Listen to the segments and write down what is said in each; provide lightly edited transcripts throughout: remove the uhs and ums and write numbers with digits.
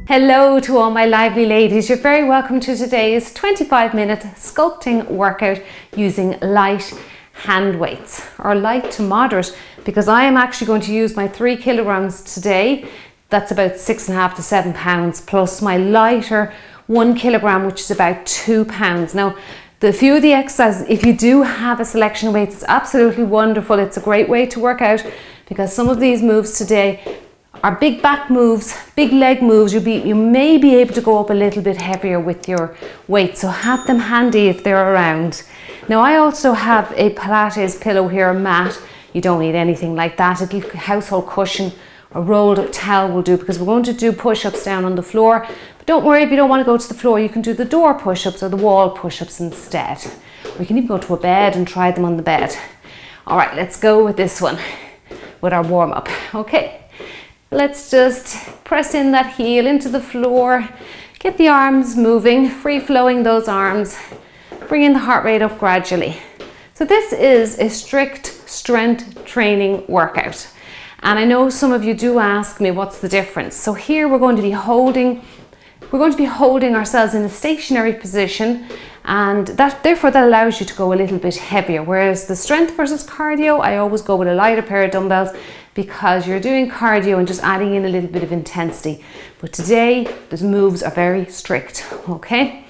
Hello to all my lively ladies. You're very welcome to today's 25-minute sculpting workout using light hand weights, or light to moderate, because I am actually going to use my 3 kilograms today. That's about 6.5 to 7 pounds, plus my lighter 1 kilogram, which is about 2 pounds. Now, the few of the exercises, if you do have a selection of weights, it's absolutely wonderful. It's a great way to work out, because some of these moves today are big back moves, big leg moves. You may be able to go up a little bit heavier with your weight, so have them handy if they're around. Now, I also have a Pilates pillow here, a mat. You don't need anything like that. A household cushion, a rolled up towel will do, because we're going to do push-ups down on the floor. But don't worry, if you don't want to go to the floor, you can do the door push-ups or the wall push-ups instead. Or you can even go to a bed and try them on the bed. All right, let's go with this one, with our warm-up. Okay. Let's just press in that heel into the floor, get the arms moving, free flowing those arms, bringing the heart rate up gradually. So this is a strict strength training workout. And I know some of you do ask me what's the difference. So here we're going to be holding ourselves in a stationary position, and therefore that allows you to go a little bit heavier. Whereas the strength versus cardio, I always go with a lighter pair of dumbbells, because you're doing cardio and just adding in a little bit of intensity. But today, the moves are very strict, okay?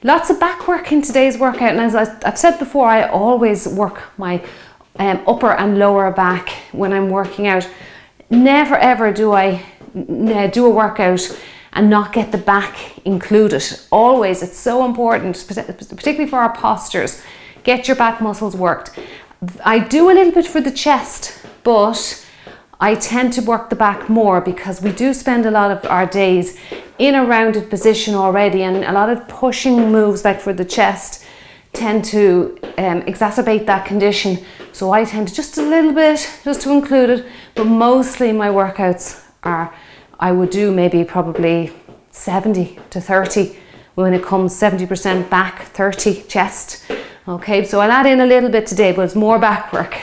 Lots of back work in today's workout, and as I've said before, I always work my upper and lower back when I'm working out. Never ever do I do a workout and not get the back included. Always, it's so important, particularly for our postures. Get your back muscles worked. I do a little bit for the chest, but I tend to work the back more, because we do spend a lot of our days in a rounded position already, and a lot of pushing moves like for the chest tend to exacerbate that condition. So I tend to just a little bit, just to include it, but mostly my workouts are, I would do maybe probably 70 to 30 when it comes 70% back, 30 chest. Okay, so I'll add in a little bit today, but it's more back work.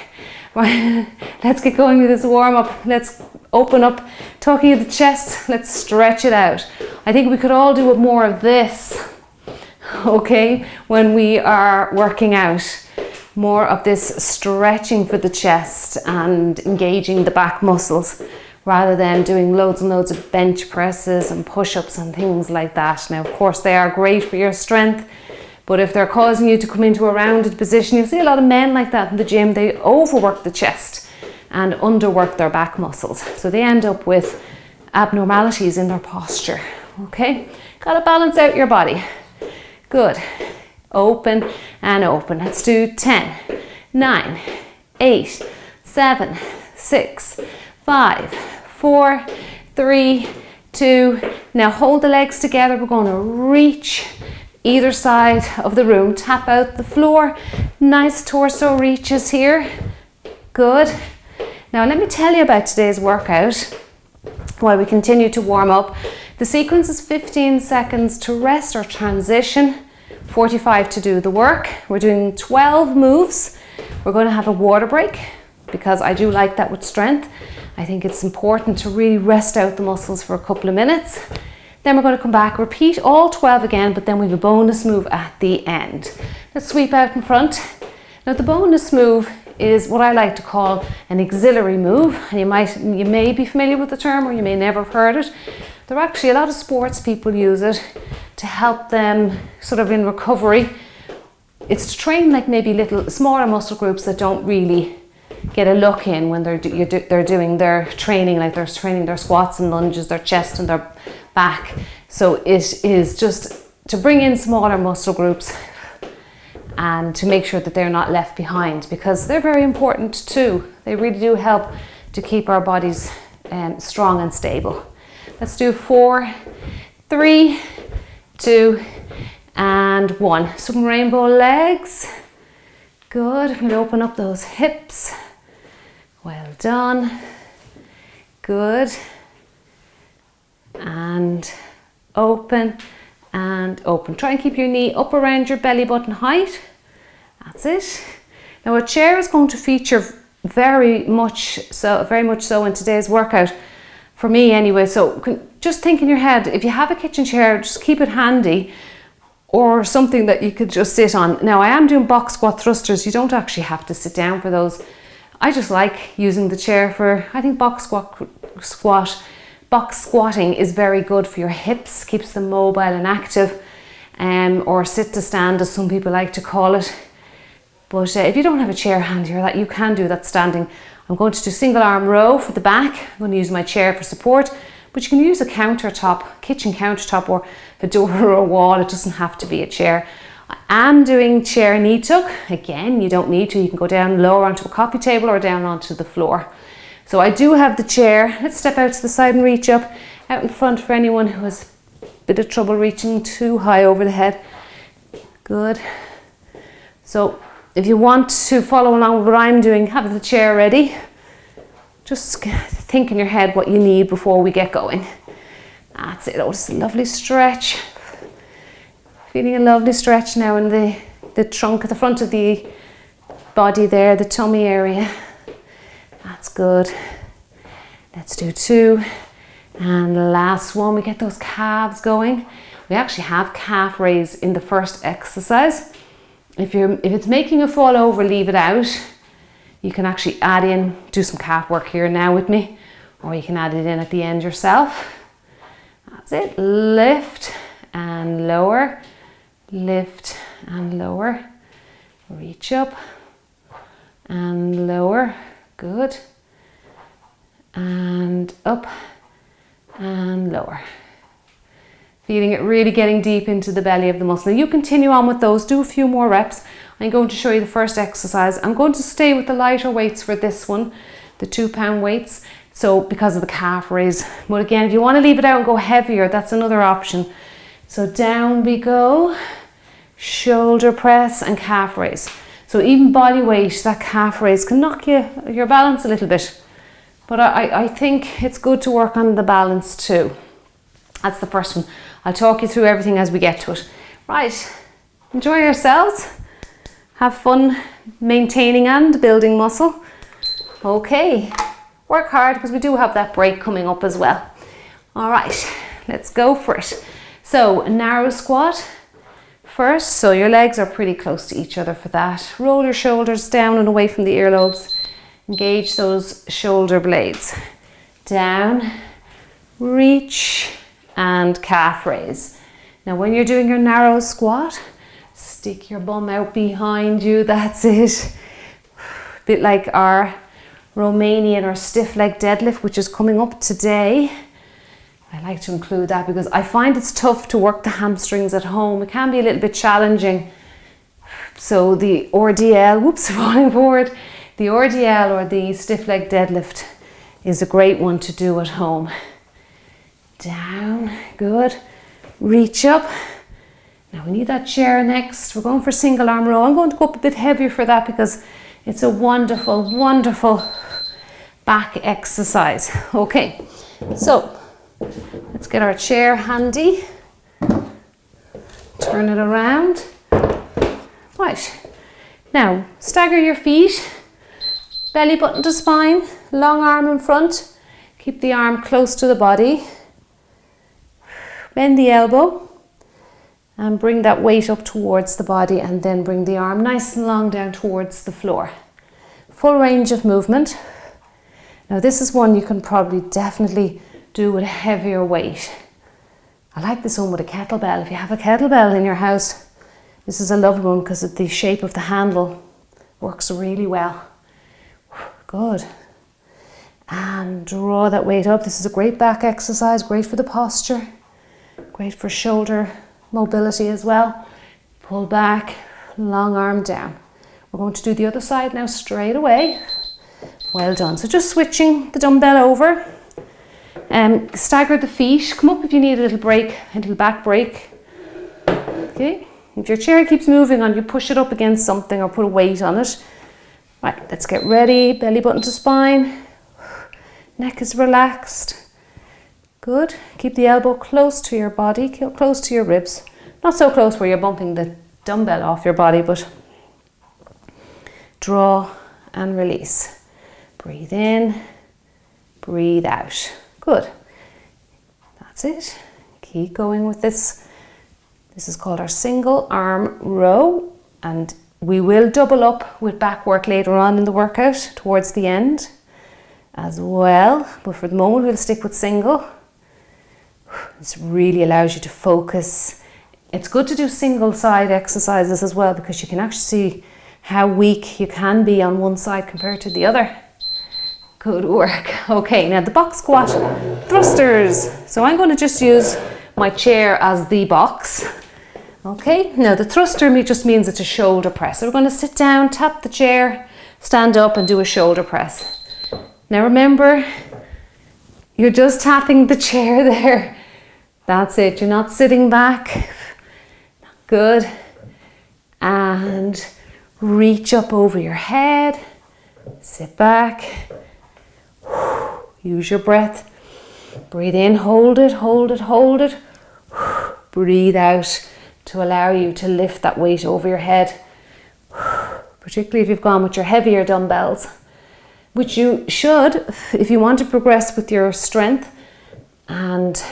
Right, let's get going with this warm up. Let's open up, talking of the chest, let's stretch it out. I think we could all do more of this, okay, when we are working out. More of this stretching for the chest and engaging the back muscles, rather than doing loads and loads of bench presses and push-ups and things like that. Now, of course, they are great for your strength, but if they're causing you to come into a rounded position, you'll see a lot of men like that in the gym. They overwork the chest and underwork their back muscles. So they end up with abnormalities in their posture. Okay? Gotta balance out your body. Good. Open and open. Let's do 10, 9, 8, 7, 6, 5, 4, 3, 2. Now hold the legs together. We're going to reach either side of the room, tap out the floor. Nice torso reaches here. Good. Now let me tell you about today's workout while we continue to warm up. The sequence is 15 seconds to rest or transition, 45 to do the work. We're doing 12 moves. We're going to have a water break, because I do like that with strength. I think it's important to really rest out the muscles for a couple of minutes. Then we're going to come back, repeat all 12 again, but then we have a bonus move at the end. Let's sweep out in front. Now the bonus move is what I like to call an auxiliary move. And you may be familiar with the term, or you may never have heard it. There are actually a lot of sports people use it to help them sort of in recovery. It's to train like maybe little smaller muscle groups that don't really get a look in when they're doing their training, like they're training their squats and lunges, their chest and their back. So it is just to bring in smaller muscle groups and to make sure that they're not left behind, because they're very important too. They really do help to keep our bodies strong and stable. Let's do 4, 3, 2, and 1. Some rainbow legs. Good. We'll open up those hips. Well done. Good. And open and open. Try and keep your knee up around your belly button height. That's it. Now a chair is going to feature very much so in today's workout, for me anyway. So just think in your head, if you have a kitchen chair, just keep it handy, or something that you could just sit on. Now I am doing box squat thrusters. You don't actually have to sit down for those. I just like using the chair for, I think box squatting is very good for your hips, keeps them mobile and active, or sit to stand as some people like to call it. But if you don't have a chair handy or that, you can do that standing. I'm going to do single arm row for the back. I'm going to use my chair for support. But you can use a countertop, kitchen countertop, or a door or a wall. It doesn't have to be a chair. I am doing chair knee tuck. Again, you don't need to. You can go down lower onto a coffee table or down onto the floor. So I do have the chair. Let's step out to the side and reach up. Out in front for anyone who has a bit of trouble reaching too high over the head. Good. So if you want to follow along with what I'm doing, have the chair ready. Just think in your head what you need before we get going. That's it. Oh, it's a lovely stretch. Feeling a lovely stretch now in the trunk at the front of the body there, the tummy area. That's good. Let's do 2. And the last one, we get those calves going. We actually have calf raise in the first exercise. If it's making you fall over, leave it out. You can actually add in, do some calf work here now with me, or you can add it in at the end yourself. That's it. Lift and lower, lift and lower. Reach up and lower. Good. And up and lower. Feeling it really getting deep into the belly of the muscle. You continue on with those, do a few more reps. I'm going to show you the first exercise. I'm going to stay with the lighter weights for this one, the 2-pound weights, so because of the calf raise. But again, if you want to leave it out and go heavier, that's another option. So down we go, shoulder press and calf raise. So even body weight, that calf raise can knock your balance a little bit. But I think it's good to work on the balance too. That's the first one. I'll talk you through everything as we get to it. Right, enjoy yourselves. Have fun maintaining and building muscle. Okay, work hard because we do have that break coming up as well. All right, let's go for it. So a narrow squat first. So your legs are pretty close to each other for that. Roll your shoulders down and away from the earlobes. Engage those shoulder blades. Down, reach, and calf raise. Now when you're doing your narrow squat, stick your bum out behind you. That's it. A bit like our Romanian or stiff leg deadlift, which is coming up today. I like to include that because I find it's tough to work the hamstrings at home. It can be a little bit challenging. So the RDL, whoops, falling forward. The RDL or the stiff leg deadlift is a great one to do at home. Down, good. Reach up. Now we need that chair next. We're going for single arm row. I'm going to go up a bit heavier for that because it's a wonderful, wonderful back exercise. Okay, so let's get our chair handy. Turn it around. Right, now stagger your feet. Belly button to spine, long arm in front. Keep the arm close to the body. Bend the elbow and bring that weight up towards the body and then bring the arm nice and long down towards the floor. Full range of movement. Now this is one you can probably definitely do with a heavier weight. I like this one with a kettlebell. If you have a kettlebell in your house, this is a lovely one because of the shape of the handle. Works really well. Good. And draw that weight up. This is a great back exercise, great for the posture, great for shoulder mobility as well. Pull back, long arm down. We're going to do the other side now straight away. Well done. So just switching the dumbbell over. Stagger the feet. Come up if you need a little break, a little back break. Okay. If your chair keeps moving on you, push it up against something or put a weight on it. Right, let's get ready. Belly button to spine. Neck is relaxed. Good. Keep the elbow close to your body, close to your ribs. Not so close where you're bumping the dumbbell off your body, but draw and release. Breathe in, breathe out. Good. That's it. Keep going with this. This is called our single arm row, and we will double up with back work later on in the workout towards the end as well, but for the moment we'll stick with single. This really allows you to focus. It's good to do single side exercises as well, because you can actually see how weak you can be on one side compared to the other. Good work. Okay, now the box squat thrusters. So I'm going to just use my chair as the box. Okay, now the thruster just means it's a shoulder press. So we're going to sit down, tap the chair, stand up and do a shoulder press. Now remember, you're just tapping the chair there. That's it, you're not sitting back. Good. And reach up over your head, sit back, use your breath. Breathe in, hold it, hold it, hold it. Breathe out to allow you to lift that weight over your head, particularly if you've gone with your heavier dumbbells, which you should if you want to progress with your strength and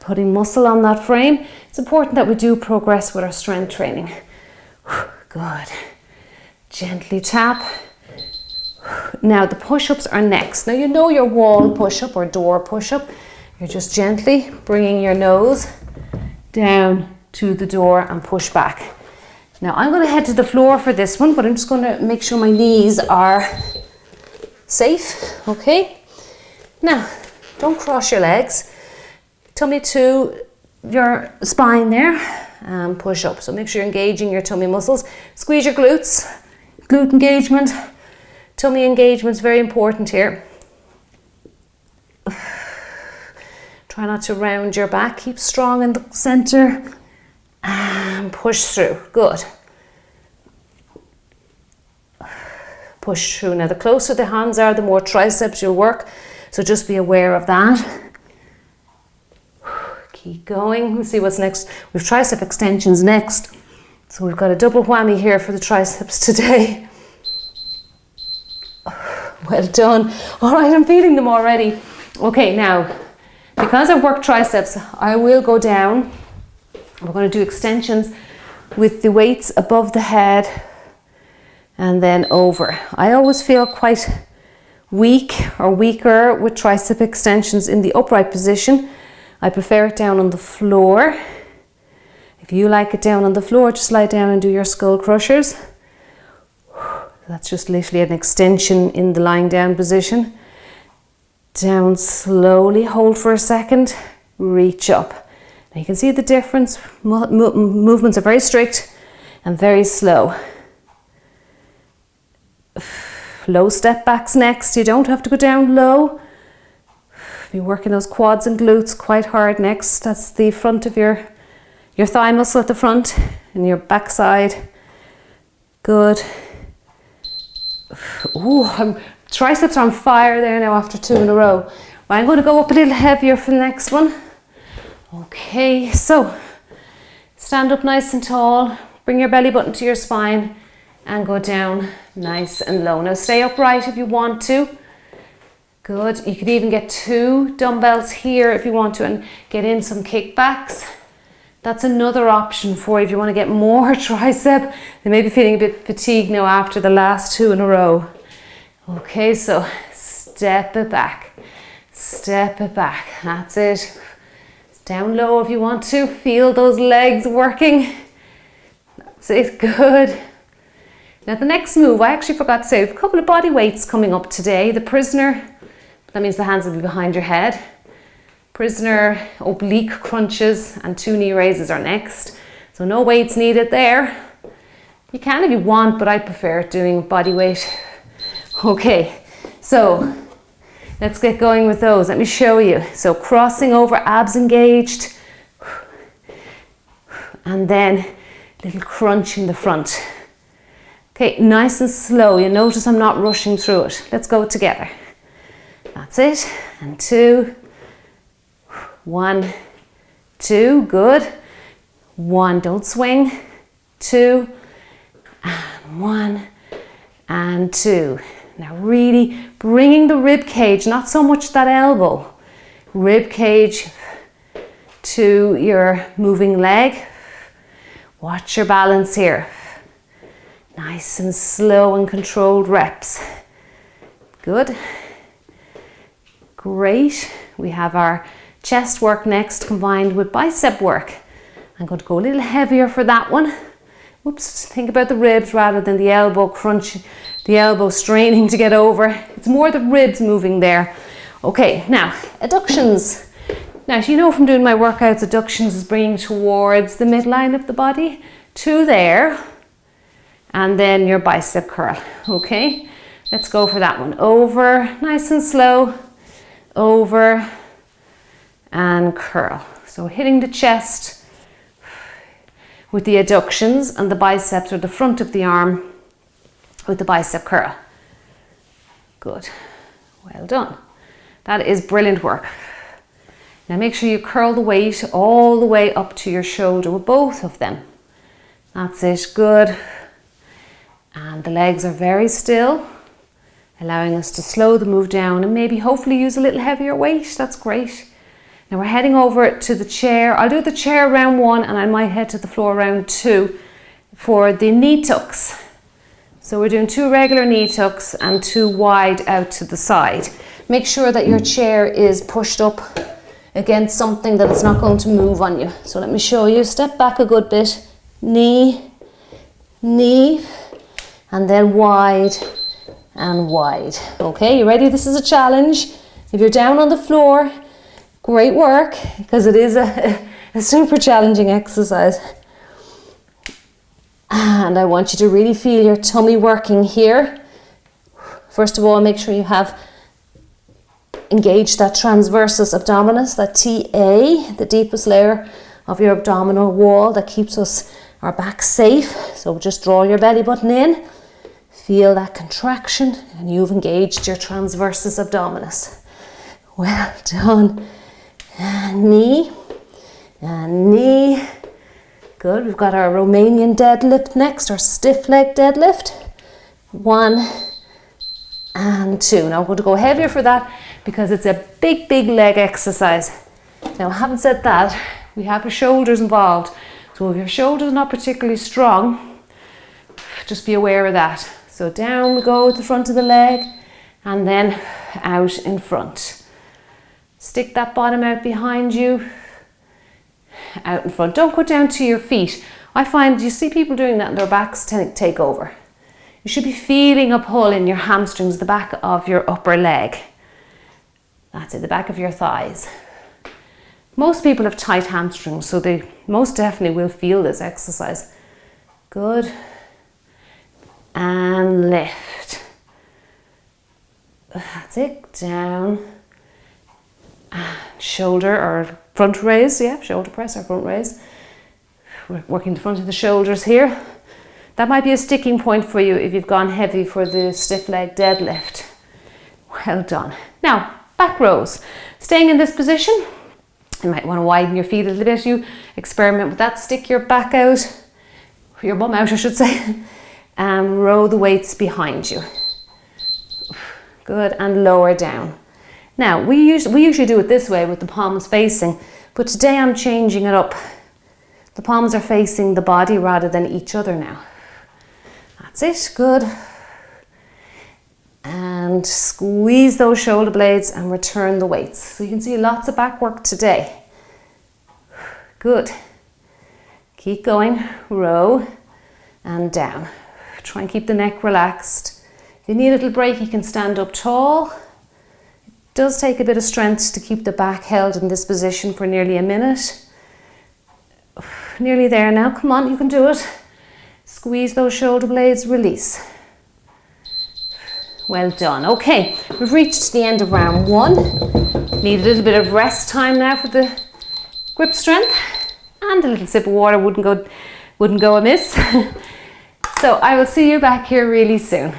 putting muscle on that frame. It's important that we do progress with our strength training. Good. Gently tap. Now the push-ups are next. Now you know your wall push-up or door push-up. You're just gently bringing your nose down to the door and push back. Now I'm going to head to the floor for this one, but I'm just going to make sure my knees are safe. Okay. Now don't cross your legs. Tummy to your spine there and push up. So make sure you're engaging your tummy muscles. Squeeze your glutes. Glute engagement. Tummy engagement is very important here. Try not to round your back. Keep strong in the center and push through. Good. Push through. Now the closer the hands are, the more triceps you'll work. So just be aware of that. Keep going. We'll see what's next. We've tricep extensions next. So we've got a double whammy here for the triceps today. Well done. All right, I'm feeling them already. Okay, now, because I've worked triceps, I will go down. We're going to do extensions with the weights above the head and then over. I always feel quite weak or weaker with tricep extensions in the upright position. I prefer it down on the floor. If you like it down on the floor, just lie down and do your skull crushers. That's just literally an extension in the lying down position. Down slowly, hold for a second, reach up. Now you can see the difference. Movements are very strict and very slow. Low step backs next. You don't have to go down low. Be working those quads and glutes quite hard next. That's the front of your thigh muscle at the front and your back side. Good. Ooh, triceps are on fire there now after 2 in a row. Well, I'm going to go up a little heavier for the next one. Okay, so stand up nice and tall. Bring your belly button to your spine and go down nice and low. Now stay upright if you want to. Good. You could even get 2 dumbbells here if you want to and get in some kickbacks. That's another option for you if you want to get more tricep. They may be feeling a bit fatigued now after the last 2 in a row. Okay, so step it back. Step it back. That's it. Down low if you want to. Feel those legs working. That's it. Good. Now the next move, I actually forgot to say, we have a couple of body weights coming up today. The prisoner, that means the hands will be behind your head. Prisoner oblique crunches and 2 knee raises are next. So no weights needed there. You can if you want, but I prefer doing body weight. Okay, so let's get going with those. Let me show you. So crossing over, abs engaged. And then little crunch in the front. Okay, nice and slow. You notice I'm not rushing through it. Let's go together. That's it. And 2. 1, 2, good. 1, don't swing. 2, and 1, and 2. Now really bringing the rib cage, not so much that elbow. rib cage to your moving leg. Watch your balance here. Nice and slow and controlled reps. Good. Great. We have our chest work next combined with bicep work. I'm going to go a little heavier for that one. Whoops, think about the ribs rather than the elbow crunch, the elbow straining to get over. It's more the ribs moving there. Okay, now adductions. Now, as you know from doing my workouts, adductions is bringing towards the midline of the body to there, and then your bicep curl. Okay, let's go for that one. Over, nice and slow, over and curl. So hitting the chest with the adductions and the biceps or the front of the arm with the bicep curl. Good, well done. That is brilliant work. Now make sure you curl the weight all the way up to your shoulder with both of them. That's it, good. And the legs are very still, allowing us to slow the move down and maybe hopefully use a little heavier weight. That's great. Now we're heading over to the chair. I'll do the chair round 1 and I might head to the floor round 2 for the knee tucks. So we're doing 2 regular knee tucks and 2 wide out to the side. Make sure that your chair is pushed up against something that it's not going to move on you. So let me show you. Step back a good bit. Knee, knee, and then wide and wide. Okay, you ready? This is a challenge. If you're down on the floor, great work, because it is a super challenging exercise. And I want you to really feel your tummy working here. First of all, make sure you have engaged that transversus abdominis, that TA, the deepest layer of your abdominal wall that keeps our back safe. So just draw your belly button in, feel that contraction, and you've engaged your transversus abdominis. Well done. And knee, and knee. Good, we've got our Romanian deadlift next, our stiff leg deadlift. 1 and 2. Now we're going to go heavier for that because it's a big leg exercise. Now I haven't said that, we have our shoulders involved. So if your shoulders are not particularly strong, just be aware of that. So down we go at the front of the leg and then out in front. Stick that bottom out behind you, out in front. Don't go down to your feet. I find you see people doing that and their backs take over. You should be feeling a pull in your hamstrings, the back of your upper leg. That's it, the back of your thighs. Most people have tight hamstrings, so they most definitely will feel this exercise. Good. And lift. That's it, down. Shoulder or front raise, yeah, shoulder press or front raise. We're working the front of the shoulders here. That might be a sticking point for you if you've gone heavy for the stiff leg deadlift. Well done. Now, back rows. Staying in this position, you might want to widen your feet a little bit. You experiment with that. Stick your back out, your bum out I should say, and row the weights behind you. Good, and lower down. Now, we usually do it this way with the palms facing, but today I'm changing it up. The palms are facing the body rather than each other now. That's it, good. And squeeze those shoulder blades and return the weights. So you can see lots of back work today. Good. Keep going, row and down. Try and keep the neck relaxed. If you need a little break, you can stand up tall. Does take a bit of strength to keep the back held in this position for nearly a minute. Nearly there now, come on, you can do it. Squeeze those shoulder blades, release. Well done. Okay, we've reached the end of round 1. Need a little bit of rest time now for the grip strength, and a little sip of water wouldn't go amiss. So I will see you back here really soon.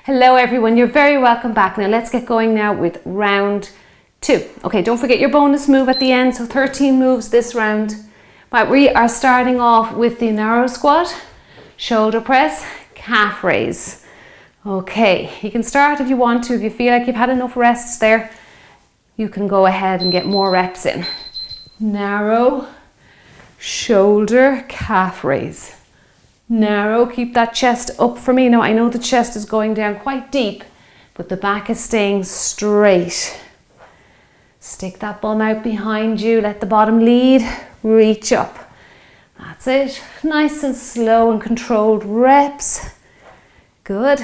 Hello everyone, you're very welcome back. Now let's get going now with round 2. Okay, don't forget your bonus move at the end, so 13 moves this round. Right, we are starting off with the narrow squat, shoulder press, calf raise. Okay, you can start if you want to, if you feel like you've had enough rests there. you can go ahead and get more reps in. Narrow, shoulder, calf raise. Narrow, keep that chest up for me. Now I know the chest is going down quite deep, but the back is staying straight. Stick that bum out behind you, let the bottom lead, reach up. That's it. Nice and slow and controlled reps. Good.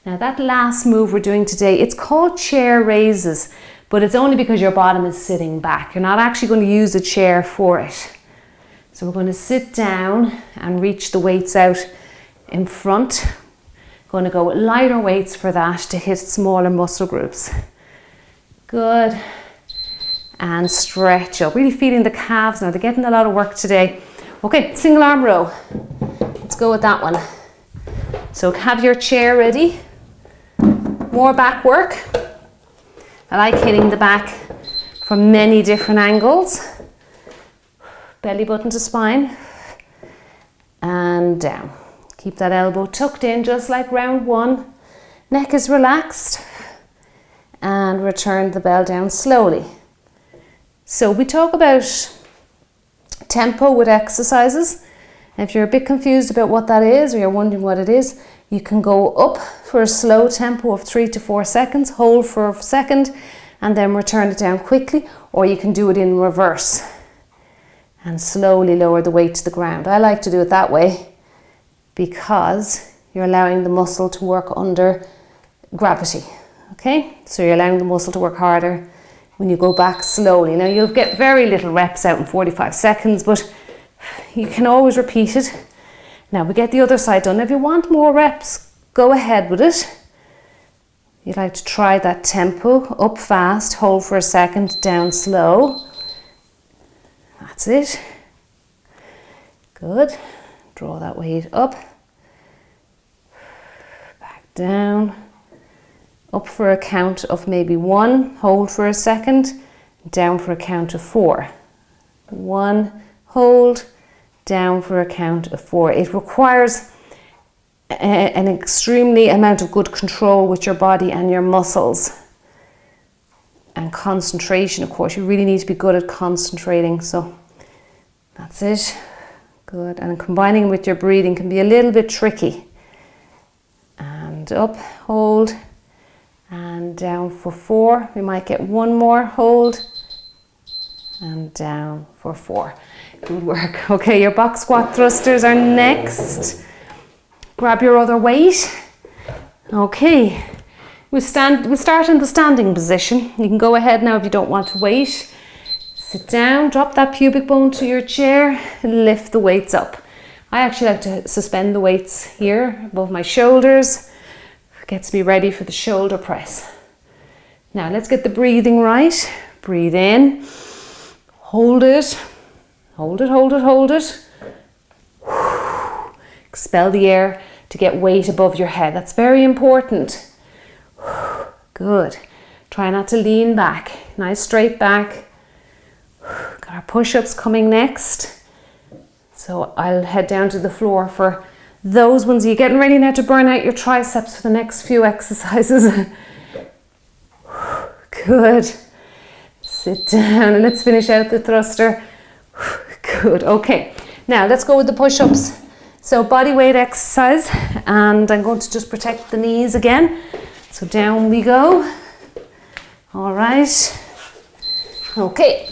Now that last move we're doing today, it's called chair raises, but it's only because your bottom is sitting back. You're not actually going to use a chair for it. So we're going to sit down and reach the weights out in front. Going to go with lighter weights for that to hit smaller muscle groups. Good. And stretch up. Really feeling the calves now. They're getting a lot of work today. Okay, single arm row. Let's go with that one. So have your chair ready. More back work. I like hitting the back from many different angles. Belly button to spine. And down. Keep that elbow tucked in just like round one. Neck is relaxed. And return the bell down slowly. So we talk about tempo with exercises. If you're a bit confused about what that is, or you're wondering what it is, you can go up for a slow tempo of 3 to 4 seconds, hold for a second, and then return it down quickly, or you can do it in reverse and slowly lower the weight to the ground. I like to do it that way because you're allowing the muscle to work under gravity. Okay, so you're allowing the muscle to work harder when you go back slowly. Now you'll get very little reps out in 45 seconds, but you can always repeat it. Now we get the other side done. If you want more reps, go ahead with it. You'd like to try that tempo, up fast, hold for a second, down slow. That's it. Good. Draw that weight up. Back down. Up for a count of maybe 1, hold for a second, down for a count of 4. 1, hold, down for a count of 4. It requires an extremely amount of good control with your body and your muscles. And concentration, of course. You really need to be good at concentrating. So that's it. Good. And combining with your breathing can be a little bit tricky. And up, hold. And down for 4. We might get 1 more, hold, and down for 4. Good work. Okay, your box squat thrusters are next. Grab your other weight. Okay, we start in the standing position. You can go ahead now if you don't want to wait. Sit down, drop that pubic bone to your chair, and lift the weights up. I actually like to suspend the weights here above my shoulders. Gets me ready for the shoulder press. Now let's get the breathing right. Breathe in, hold it, hold it, hold it, hold it. Expel the air to get weight above your head. That's very important. Good. Try not to lean back. Nice straight back. Got our push-ups coming next. So I'll head down to the floor for those ones. You're getting ready now to burn out your triceps for the next few exercises. Good. Sit down and let's finish out the thruster. Good. Okay. Now let's go with the push-ups. So body weight exercise, and I'm going to just protect the knees again. So down we go. All right. Okay.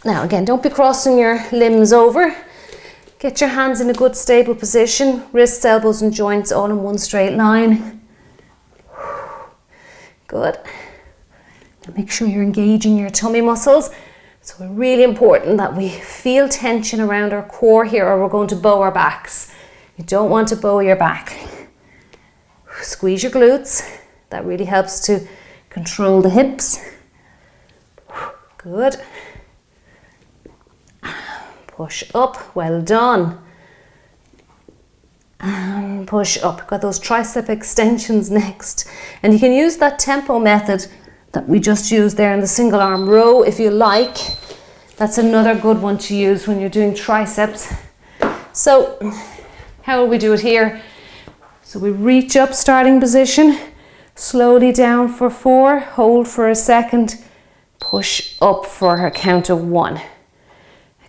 Now again, don't be crossing your limbs over. Get your hands in a good stable position, wrists, elbows and joints all in one straight line. Good. Now make sure you're engaging your tummy muscles. So it's really important that we feel tension around our core here, or we're going to bow our backs. You don't want to bow your back. Squeeze your glutes. That really helps to control the hips. Good. Push up, well done. And push up. Got those tricep extensions next. And you can use that tempo method that we just used there in the single arm row if you like. That's another good one to use when you're doing triceps. So how will we do it here? So we reach up, starting position, slowly down for 4, hold for a second, push up for a count of 1. A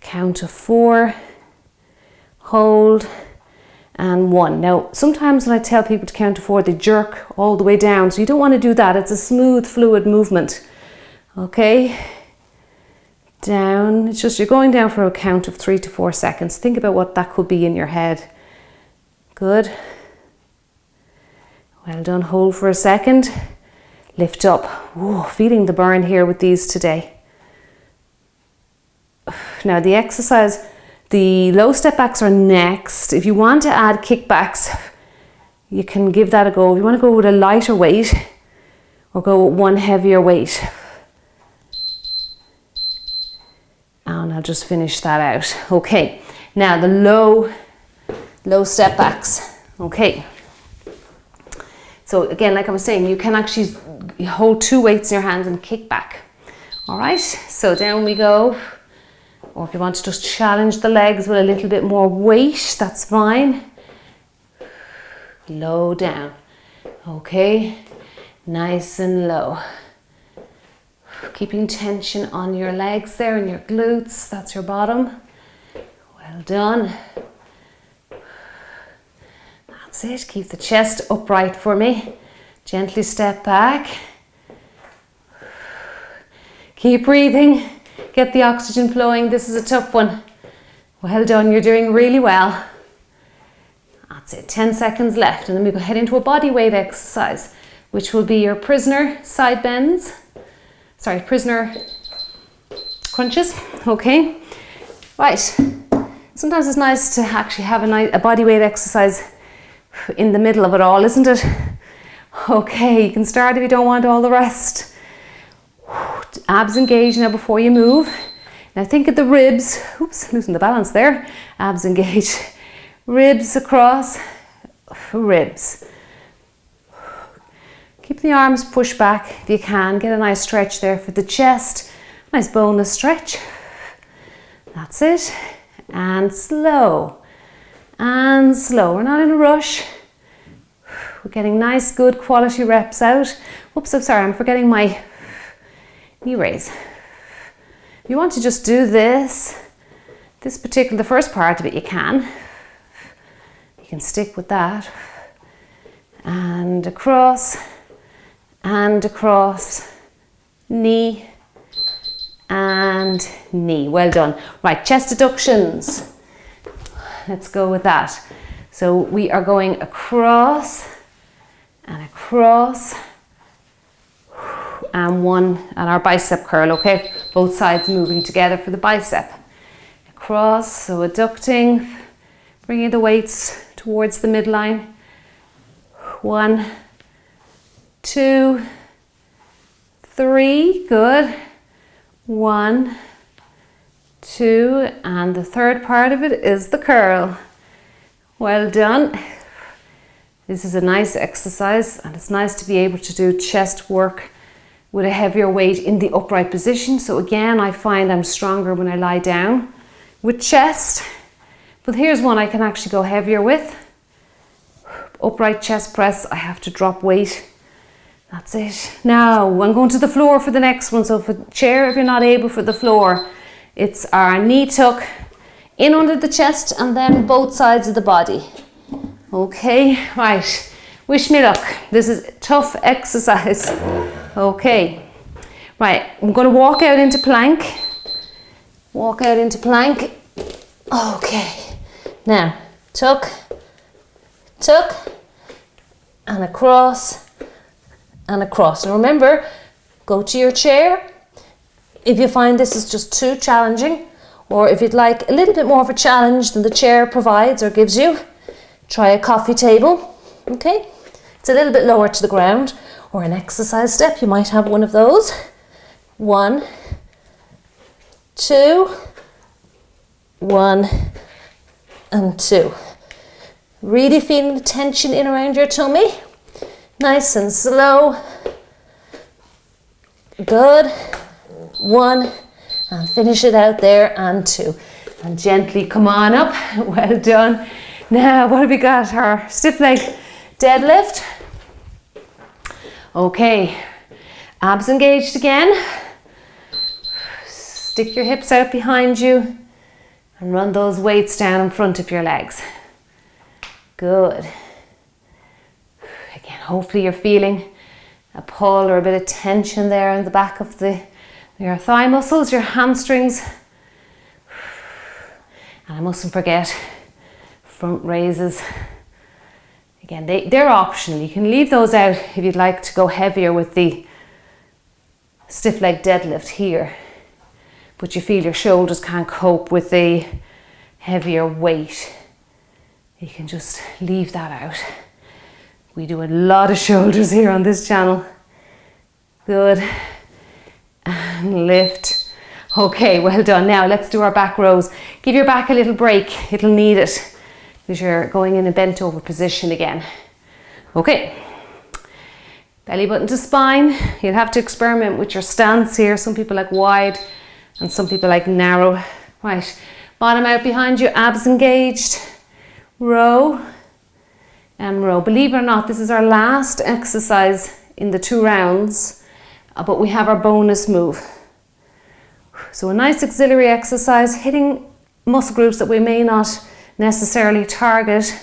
count of 4, hold, and 1. Now, sometimes when I tell people to count to 4, they jerk all the way down. So you don't want to do that. It's a smooth, fluid movement. Okay. Down. It's just you're going down for a count of 3 to 4 seconds. Think about what that could be in your head. Good. Well done. Hold for a second. Lift up. Whoa, feeling the burn here with these today. Now the exercise, the low step backs are next. If you want to add kickbacks, you can give that a go. If you want to go with a lighter weight or go with one heavier weight. And I'll just finish that out. Okay, now the low step backs. Okay. So again, like I was saying, you can actually hold 2 weights in your hands and kick back. All right, so down we go. Or if you want to just challenge the legs with a little bit more weight, that's fine. Low down. Okay, nice and low. Keeping tension on your legs there and your glutes, that's your bottom. Well done. That's it, keep the chest upright for me. Gently step back. Keep breathing. Get the oxygen flowing. This is a tough one. Well done, you're doing really well. That's it, 10 seconds left. And then we go head into a body weight exercise, which will be your prisoner side bends. Sorry, prisoner crunches. Okay, right. Sometimes it's nice to actually have a body weight exercise in the middle of it all, isn't it? Okay, you can start if you don't want all the rest. Abs engaged now before you move. Now think of the ribs. Oops, losing the balance there. Abs engaged. Ribs across, ribs. Keep the arms pushed back if you can. Get a nice stretch there for the chest. Nice boneless stretch. That's it. And slow. And slow. We're not in a rush. We're getting nice, good quality reps out. Oops, I'm sorry, I'm forgetting my knee raise. If you want to just do this particular, the first part of it, you can. You can stick with that. And across, knee, and knee. Well done. Right, chest adductions. Let's go with that. So we are going across, and across, and one, and our bicep curl, okay? Both sides moving together for the bicep. Across, so adducting, bringing the weights towards the midline. 1, 2, 3, good. 1, 2, and the third part of it is the curl. Well done. This is a nice exercise, and it's nice to be able to do chest work with a heavier weight in the upright position. So again, I find I'm stronger when I lie down with chest. But here's one I can actually go heavier with. Upright chest press, I have to drop weight. That's it. Now, I'm going to the floor for the next one. So for chair, if you're not able for the floor, it's our knee tuck in under the chest and then both sides of the body. Okay, right. Wish me luck. This is a tough exercise. Okay, right. I'm going to walk out into plank. Walk out into plank. Okay. Now, tuck, tuck, and across, and across. Now remember, go to your chair. If you find this is just too challenging, or if you'd like a little bit more of a challenge than the chair provides or gives you, try a coffee table, okay? It's a little bit lower to the ground, or an exercise step, you might have one of those. 1, 2, 1, and 2. Really feeling the tension in around your tummy. Nice and slow. Good. 1, and finish it out there, and 2. And gently come on up. Well done. Now, what have we got? Our stiff leg deadlift. Okay, abs engaged again. Stick your hips out behind you and run those weights down in front of your legs. Good. Again, hopefully you're feeling a pull or a bit of tension there in the back of your thigh muscles, your hamstrings. And I mustn't forget front raises. Again, they're optional. You can leave those out if you'd like to go heavier with the stiff leg deadlift here, but you feel your shoulders can't cope with the heavier weight. You can just leave that out. We do a lot of shoulders here on this channel. Good. And lift. Okay, well done. Now let's do our back rows. Give your back a little break. It'll need it because you're going in a bent over position again. Okay. Belly button to spine. You'll have to experiment with your stance here. Some people like wide and some people like narrow. Right. Bottom out behind you, abs engaged. Row and row. Believe it or not, this is our last exercise in the 2 rounds, but we have our bonus move. So a nice auxiliary exercise, hitting muscle groups that we may not necessarily target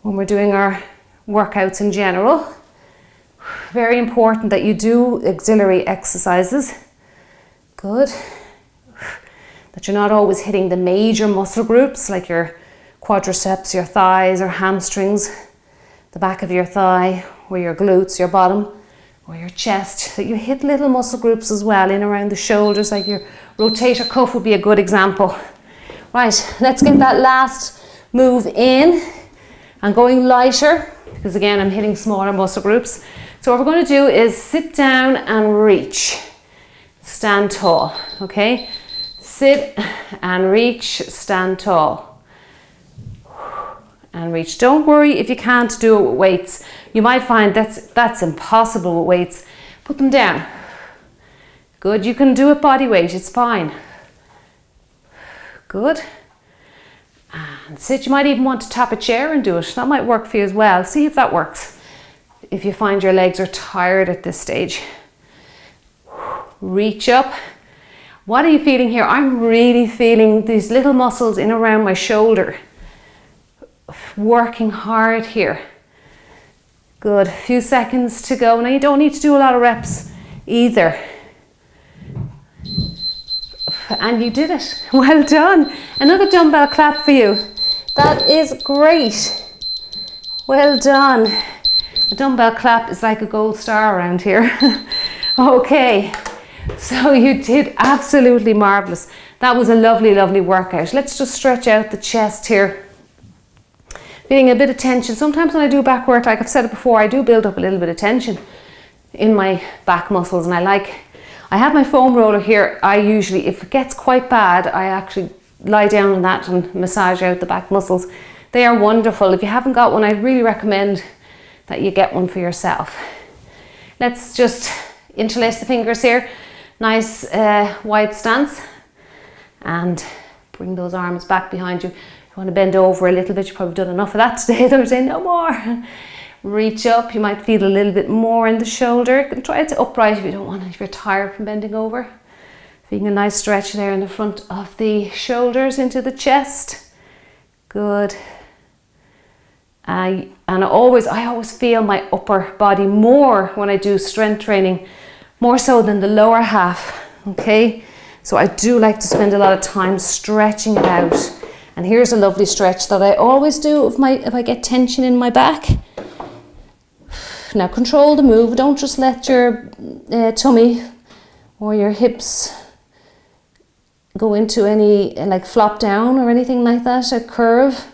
when we're doing our workouts in general. Very important that you do auxiliary exercises. Good. That you're not always hitting the major muscle groups like your quadriceps, your thighs or hamstrings, the back of your thigh, or your glutes, your bottom, or your chest. That you hit little muscle groups as well in around the shoulders, like your rotator cuff would be a good example. Right, let's get that last move in and going lighter, because again I'm hitting smaller muscle groups. So what we're going to do is sit down and reach. Stand tall, okay? Sit and reach, stand tall. And reach. Don't worry if you can't do it with weights. You might find that's impossible with weights. Put them down. Good, you can do it body weight, it's fine. Good. And sit. You might even want to tap a chair and do it. That might work for you as well. See if that works. If you find your legs are tired at this stage. Reach up. What are you feeling here? I'm really feeling these little muscles in around my shoulder. Working hard here. Good. A few seconds to go. Now you don't need to do a lot of reps either. And you did it. Well done. Another dumbbell clap for you. That is great. Well done. A dumbbell clap is like a gold star around here. Okay. So you did absolutely marvelous. That was a lovely, lovely workout. Let's just stretch out the chest here. Feeling a bit of tension. Sometimes when I do back work, like I've said it before, I do build up a little bit of tension in my back muscles, and I have my foam roller here. I usually, if it gets quite bad, I actually lie down on that and massage out the back muscles. They are wonderful. If you haven't got one, I really recommend that you get one for yourself. Let's just interlace the fingers here. Nice wide stance, and bring those arms back behind you. You want to bend over a little bit. You've probably done enough of that today. They're saying no more. Reach up. You might feel a little bit more in the shoulder. You can try it to upright if you don't want it, if you're tired from bending over. Feeling a nice stretch there in the front of the shoulders into the chest. Good. I always feel my upper body more when I do strength training, more so than the lower half. Okay, so I do like to spend a lot of time stretching it out. And here's a lovely stretch that I always do if I get tension in my back. Now control the move. Don't just let your tummy or your hips go into any like flop down or anything like that, a curve.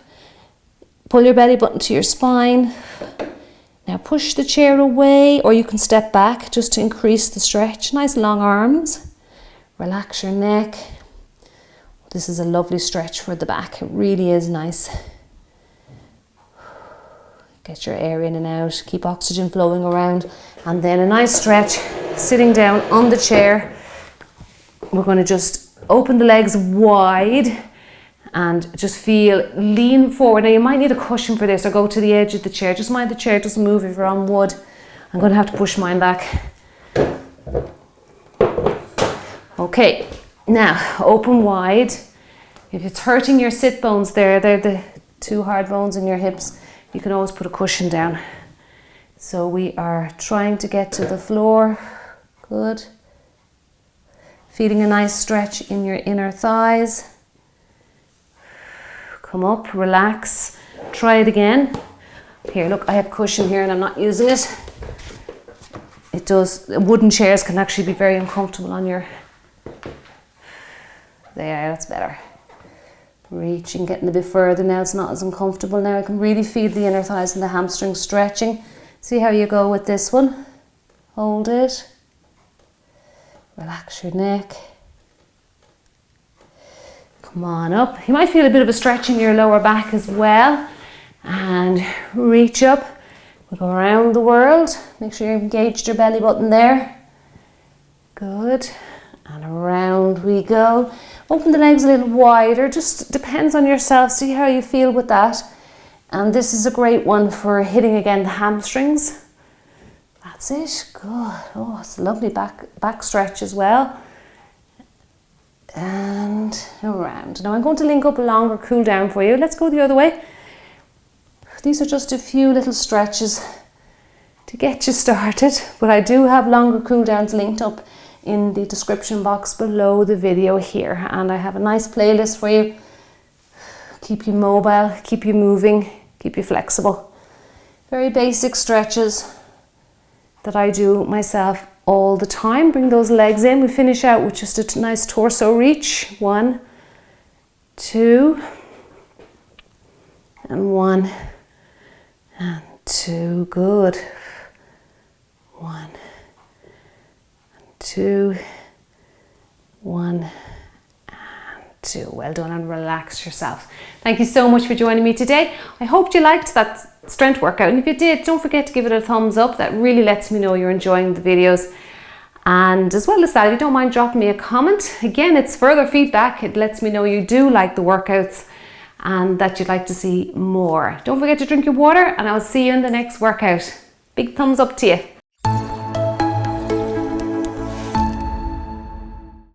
Pull your belly button to your spine. Now push the chair away, or you can step back just to increase the stretch. Nice long arms. Relax your neck. This is a lovely stretch for the back. It really is nice. Get your air in and out. Keep oxygen flowing around. And then a nice stretch, sitting down on the chair. We're going to just open the legs wide and just lean forward. Now you might need a cushion for this, or go to the edge of the chair. Just mind the chair doesn't move if you're on wood. I'm going to have to push mine back. Okay, now open wide. If it's hurting your sit bones there, they're the two hard bones in your hips, you can always put a cushion down. So we are trying to get to the floor. Good. Feeling a nice stretch in your inner thighs. Come up, relax. Try it again. Here, look, I have cushion here and I'm not using it. Wooden chairs can actually be very uncomfortable on your... There, that's better. Reaching, getting a bit further now, it's not as uncomfortable now. I can really feel the inner thighs and the hamstrings stretching. See how you go with this one. Hold it. Relax your neck. Come on up. You might feel a bit of a stretch in your lower back as well. And reach up. We'll go around the world. Make sure you've engaged your belly button there. Good. And around we go. Open the legs a little wider. Just depends on yourself. See how you feel with that. And this is a great one for hitting again the hamstrings. That's it. Good. Oh, it's a lovely back stretch as well. And around. Now I'm going to link up a longer cool down for you. Let's go the other way. These are just a few little stretches to get you started, but I do have longer cool downs linked up in the description box below the video here, and I have a nice playlist for you. Keep you mobile, keep you moving, keep you flexible. Very basic stretches that I do myself all the time. Bring those legs in. We finish out with just a nice torso reach. 1, 2, and 1, and 2. Good. 1, and 2, 1, and 2. Well done, and relax yourself. Thank you so much for joining me today. I hope you liked that strength workout, and if you did, don't forget to give it a thumbs up. That really lets me know you're enjoying the videos. And as well as that, if you don't mind dropping me a comment, again, it's further feedback. It lets me know you do like the workouts and that you'd like to see more. Don't forget to drink your water, and I'll see you in the next workout. Big thumbs up to you.